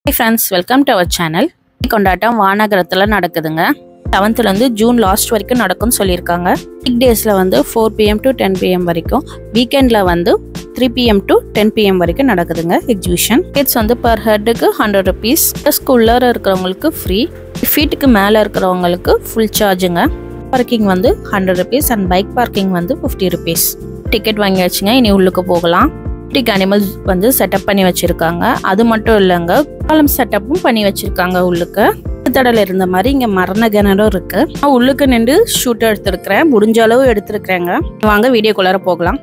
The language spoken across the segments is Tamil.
Hi friends, welcome to our channel. கொண்டாட்டம் வானகரத்துல நடக்குதுங்க. 7th ல இருந்து ஜூன் லாஸ்ட் வரைக்கும் நடக்கும்னு சொல்லிருக்காங்க. வீக் டேஸ்ல வந்து 4 pm to 10 pm வரைக்கும், வீக்கெண்ட்ல வந்து 3 pm to 10 pm வரைக்கும் நடக்குதுங்க எக்ஸிபிஷன். டிக்கெட்ஸ் வந்து per headக்கு 100 rupees. ஸ்கூல்ல இருக்கிறவங்களுக்கு ஃப்ரீ. ஃபீட்டுக்கு மேல இருக்கிறவங்களுக்கு ஃபுல் சார்ஜுங்க. பார்க்கிங் வந்து 100 rupees and பைக் பார்க்கிங் வந்து 50 rupees. டிக்கெட் வாங்கியாச்சுங்க, இனி உள்ளுக்கு போகலாம். அனிமல்ஸ் வந்து செட்டப் பண்ணி வச்சிருக்காங்க. அது மட்டும் இல்லைங்க, காலம் செட்டப்பும் பண்ணி வச்சிருக்காங்க. உள்ளுக்கு தடல இருந்த மாதிரி இங்க மரண கிணறும் இருக்கு. நான் உள்ளுக்கு நின்று ஷூட் எடுத்திருக்கிறேன், முடிஞ்ச அளவு எடுத்திருக்கிறேங்க. வாங்க வீடியோக்குள்ளார போகலாம்.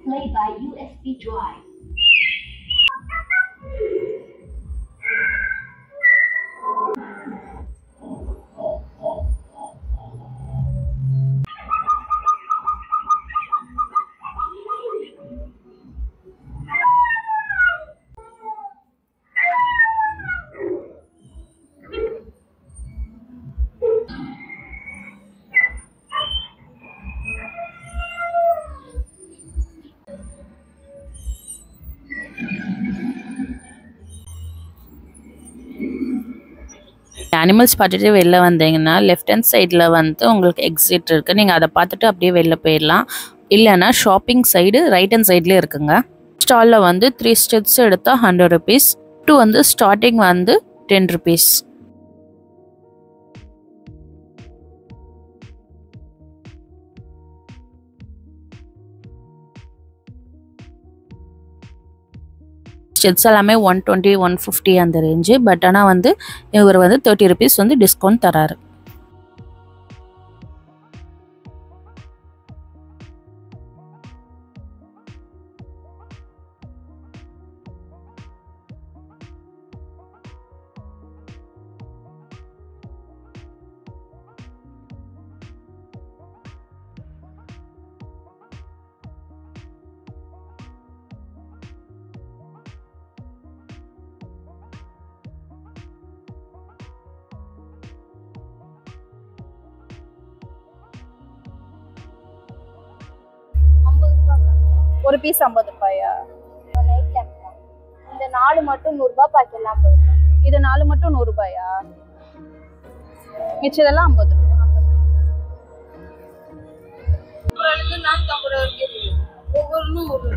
Play by USB drive. Animals பார்த்துட்டு வெளில வந்தீங்கன்னா லெஃப்ட் ஹேண்ட் சைடில் வந்து உங்களுக்கு எக்ஸிட் இருக்குது. நீங்கள் அதை பார்த்துட்டு அப்படியே வெளில போயிடலாம். இல்லைன்னா ஷாப்பிங் சைடு ரைட் ஹேண்ட் சைட்லேயே இருக்குங்க. ஸ்டாலில் வந்து 3 ஸ்டெப்ஸ் எடுத்தால் 100 rupees. 2 வந்து ஸ்டார்டிங் வந்து 10 rupees. ஸ்டெப்ஸ் எல்லாமே 120 150 அந்த ரேஞ்சு. பட் ஆனால் வந்து இவர் வந்து 30 rupees வந்து டிஸ்கவுண்ட் தராரு. ஒரு பீஸ் 50 ரூபாயா? நைட் லேம்ப் தான். இந்த 4 மட்டும் 100 ரூபாய், பாக்கி எல்லாம் 50 ரூபாய். இது 4 மட்டும் 100 ரூபாயா? மிச்சதெல்லாம் 50 ரூபாய். ஒவ்வொன்றும் ஒரு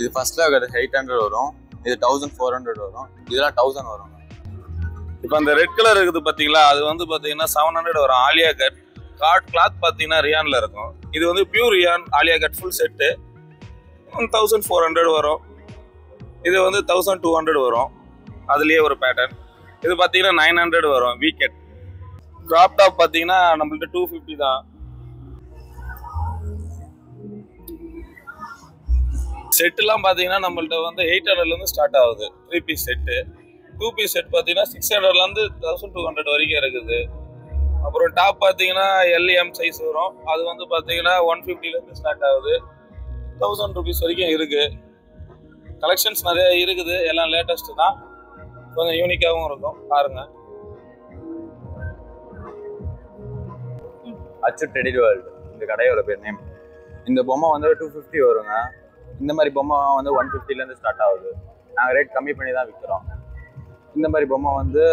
இது ஃபர்ஸ்ட்ல 800 வரும், இது 1400 வரும், இதெல்லாம் 1000 வரும். இப்போ அந்த ரெட் கலர் இருக்குது பார்த்தீங்களா, அது வந்து பார்த்தீங்கன்னா 700 வரும். ஆலியா கட் கிளாத் பார்த்தீங்கன்னா ரியான்ல இருக்கும். இது வந்து pure rayon Alia cut full set 1400 வரும். இது வந்து 1200 வரும். அதுலேயே ஒரு பேட்டர்ன். இது பார்த்தீங்கன்னா 900 வரும். வீக்கெட் கிராப் டாப் பார்த்தீங்கன்னா நம்மள்ட்ட 250 தான். செட்டுலாம் பார்த்தீங்கன்னா நம்மள்ட்ட வந்து 800லேருந்து ஸ்டார்ட் ஆகுது. 3 பீஸ் செட்டு. 2 பீஸ் செட் பார்த்தீங்கன்னா 600லேருந்து 1200 வரைக்கும் இருக்குது. அப்புறம் டாப் பார்த்தீங்கன்னா எல்எம் சைஸ் வரும். அது வந்து பார்த்தீங்கன்னா 150லேருந்து ஸ்டார்ட் ஆகுது. 1000 ருபீஸ் வரைக்கும் இருக்குது. கலெக்ஷன்ஸ் நிறைய இருக்குது. எல்லாம் லேட்டஸ்ட் தான், கொஞ்சம் யூனிக்காகவும் இருக்கும். பாருங்க. அச்சு டெடி வேர்ல்டு இந்த கடையோட பேர் நேம். இந்த பொம்மை வந்து 250 வருங்க. இந்த மாதிரி பொம்மை வந்து 150லேருந்து ஸ்டார்ட் ஆகுது. நாங்கள் ரேட் கம்மி பண்ணி தான் விற்கிறோம். இந்த மாதிரி பொம்மை வந்து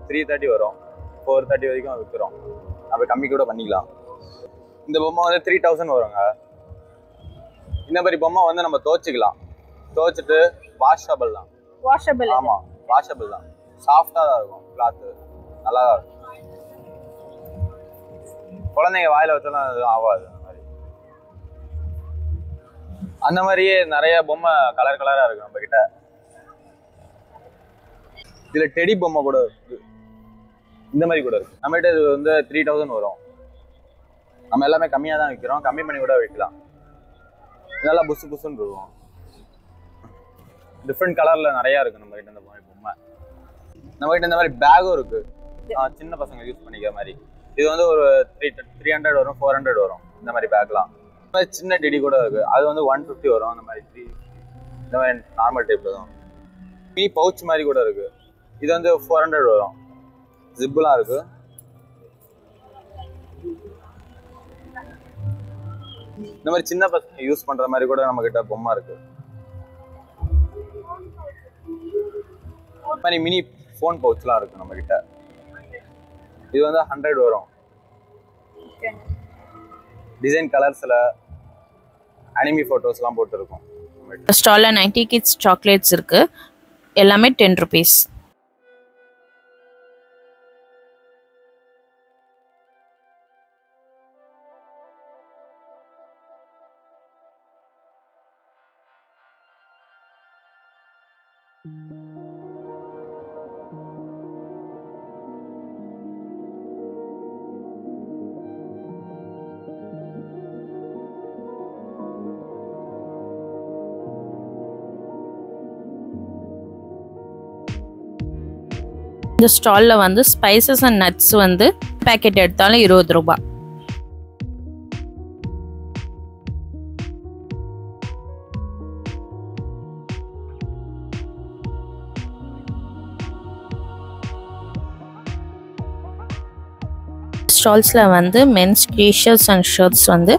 330 வரும், 430 வரைக்கும் விற்கிறோம். அப்போ கம்மி கூட பண்ணிக்கலாம். இந்த பொம்மை வந்து 3000 வருங்க. இந்த மாதிரி பொம்மை வந்து நம்ம துவைச்சிக்கலாம். துவைச்சிட்டு வாஷபிள் தான். வாஷபிள்? ஆமாம், வாஷபிள் தான். சாஃப்டாக தான் இருக்கும். கிளாத்து நல்லா தான் இருக்கும். குழந்தைங்க வாயில வச்சாலும் எதுவும் ஆகாது. அந்த மாதிரியே நிறைய பொம்மை கலர் கலரா இருக்கு நம்ம கிட்ட. இதுல டெடி பொம்மை கூட இருக்கு. இந்த மாதிரி கூட இருக்கு நம்ம கிட்ட. இது வந்து 3000 வரும். நம்ம எல்லாமே கம்மியா தான் விற்கிறோம். கம்மி பண்ணி கூட விற்கலாம். நல்லா புசு புசுன்னு இருக்கும். டிஃப்ரெண்ட் கலர்ல நிறைய இருக்கு நம்ம கிட்ட இந்த பொம்மை. நம்ம கிட்ட இந்த மாதிரி பேகும் இருக்கு, சின்ன பசங்க யூஸ் பண்ணிக்கிற மாதிரி. இது வந்து ஒரு 300 வரும், 400 வரும். இந்த மாதிரி பேக்லாம். இந்த மாதிரி சின்ன டெடி கூட இருக்கு. அது வந்து 150 வரும். அந்த மாதிரி 3 இந்த மாதிரி நார்மல் டைப்ல தான். மினி பவுச் மாதிரி கூட இருக்கு. இது வந்து 400 வரும். ஜிப்புலாம் இருக்கு. இந்த மாதிரி சின்ன பசங்க யூஸ் பண்ற மாதிரி கூட நம்ம கிட்ட பொம்மை இருக்கு. இந்த மாதிரி மினி ஃபோன் பவுச்லாம் இருக்கு நம்ம கிட்ட. இது வந்து 100 வரும். டிசைன் கலர்ஸ்ல அனிமி போட்டோஸ்லாம் போட்டு இருக்கும். ஸ்டால்ல 90 கிட்ஸ் சாக்லேட்ஸ் இருக்கு. எல்லாமே 10 rupees. இந்த ஸ்டால்ல வந்து ஸ்பைசஸ் அண்ட் நட்ஸ் வந்து பேக்கெட் எடுத்தாலும் 20 ரூபாய். ஸ்டால்ஸ்ல வந்து மென்ஸ் டிஷர்ட்ஸ் அண்ட் ஷர்ட்ஸ் வந்து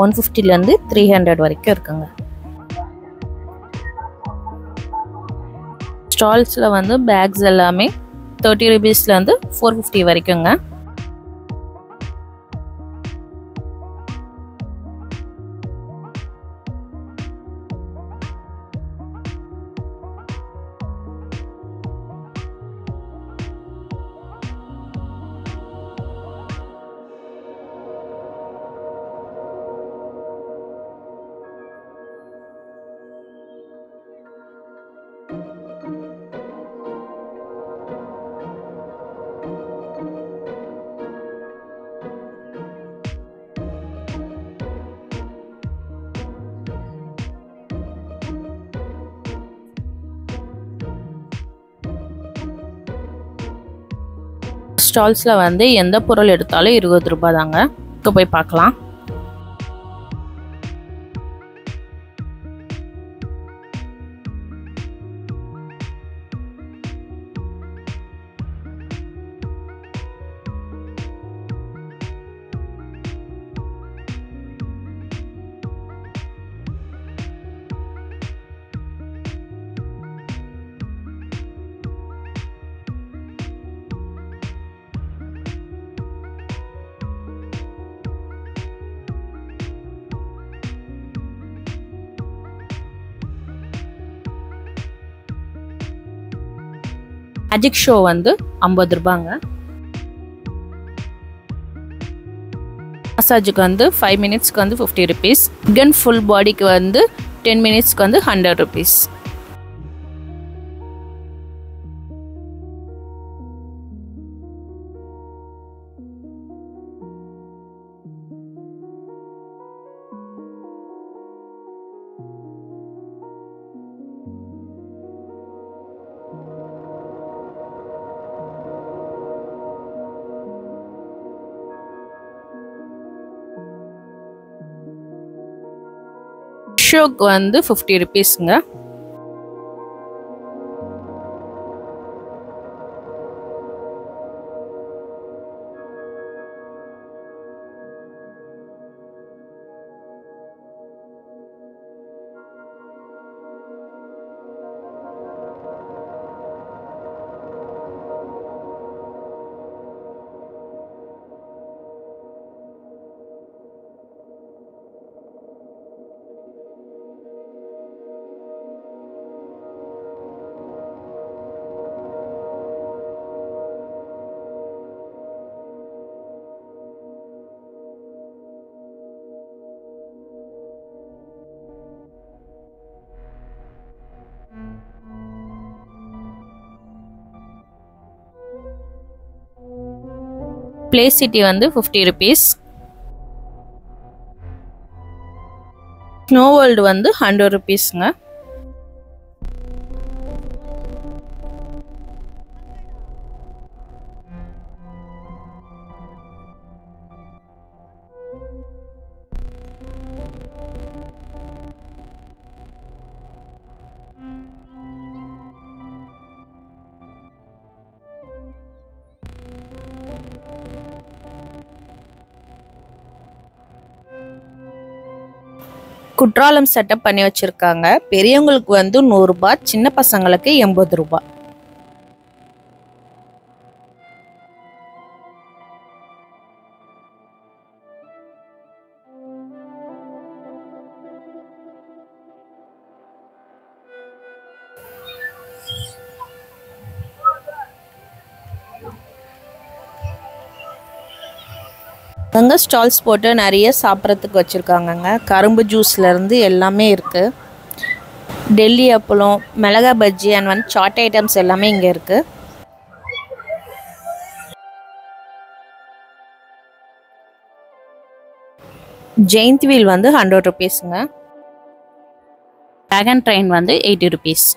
150லேருந்து 300 வரைக்கும் இருக்குங்க. ஸ்டால்ஸ்ல வந்து பேக்ஸ் எல்லாமே 30 rupeesலேருந்து 450 வரைக்குங்க. ஸ்டால்ஸ்ல வந்து எந்த பொருள் எடுத்தாலும் 20 ரூபாய் தாங்க. இங்க போய் பார்க்கலாம். மேஜிக் ஷோ வந்து 50 ரூபாங்க. மசாஜுக்கு வந்து 5 மினிட்ஸ்க்கு வந்து 50 ருபீஸ். அகன் ஃபுல் பாடிக்கு வந்து 10 மினிட்ஸ்க்கு வந்து 100 ருபீஸ். ஷோக்கு வந்து 50 ருபீஸ்ங்க. Play City வந்து 50 ருபீஸ். ஸ்னோ வேர்ல்டு வந்து 100 ருபீஸ்ங்க. குற்றாலம் செட்டப் பண்ணி வச்சிருக்காங்க. பெரியவங்களுக்கு வந்து 100 ரூபாய், சின்ன பசங்களுக்கு 80 ரூபாய். அங்கே ஸ்டால்ஸ் போட்டு நிறைய சாப்பிட்றதுக்கு வச்சுருக்காங்கங்க. கரும்பு ஜூஸ்லேருந்து எல்லாமே இருக்குது. டெல்லி அப்பளம், மிளகா பஜ்ஜி அண்ட் வந்து சாட் ஐட்டம்ஸ் எல்லாமே இங்கே இருக்குது. ஜெயந்த் வீல் வந்து 100 ருபீஸுங்க. ட்ராகன் ட்ரெயின் வந்து 80 ருபீஸ்.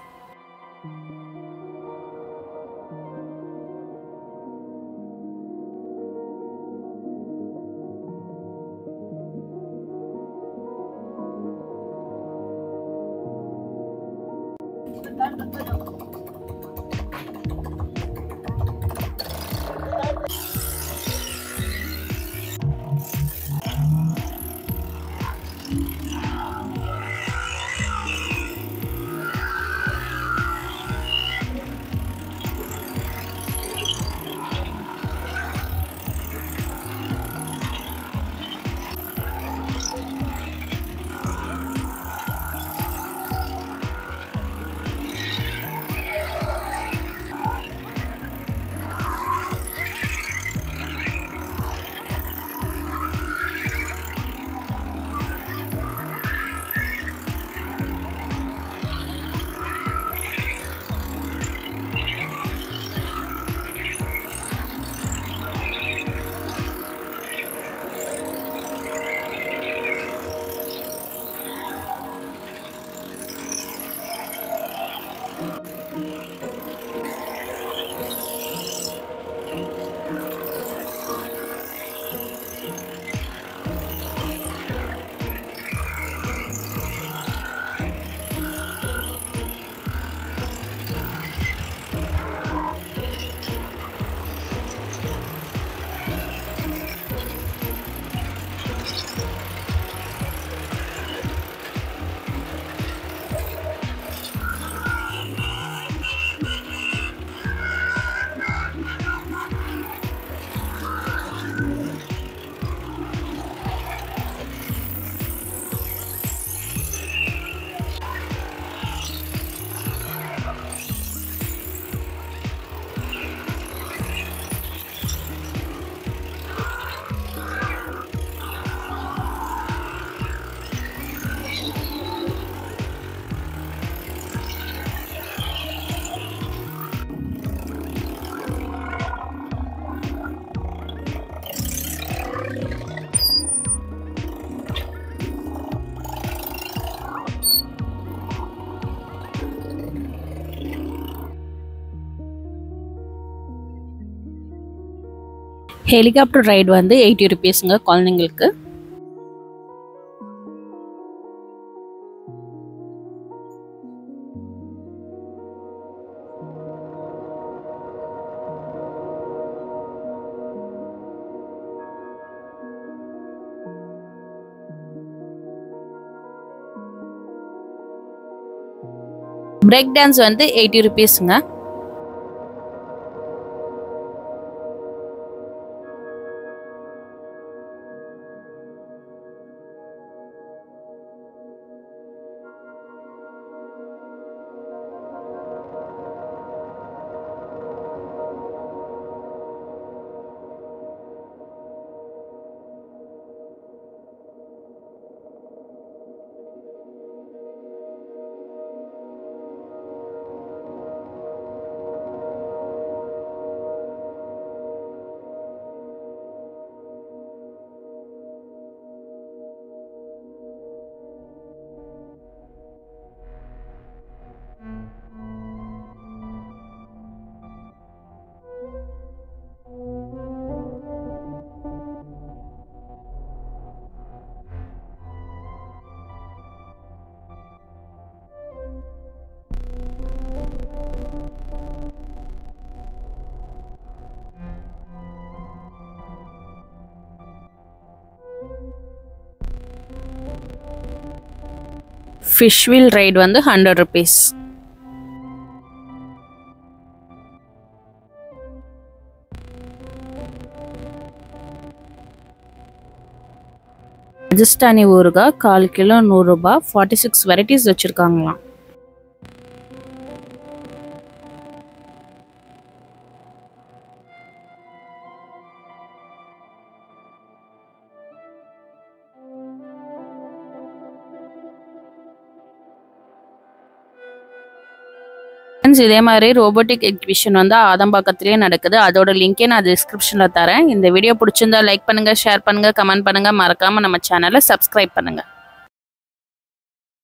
ஹெலிகாப்டர் ரைடு வந்து 80 ருபீஸுங்க குழந்தைங்களுக்கு. பிரேக் டான்ஸ் வந்து 80 ருபீஸுங்க. ஃபிஷ் வீல் ரைடு வந்து 100 ருபீஸ். ராஜஸ்தானி ஊறுகாய் 1/4 கிலோ 100 ரூபாய். 46 வெரைட்டிஸ் வச்சுருக்காங்களாம். இதே மாதிரி ரோபோட்டிக் எக்ஸிபிஷன் வந்து ஆதம்பாக்கத்திலேயே நடக்குது. அதோட லிங்கே நான் டிஸ்கிரிப்ஷனில் தரேன். இந்த வீடியோ பிடிச்சிருந்தா லைக் பண்ணுங்கள், ஷேர் பண்ணுங்கள், கமெண்ட் பண்ணுங்கள். மறக்காமல் நம்ம சேனலை சப்ஸ்கிரைப் பண்ணுங்கள்.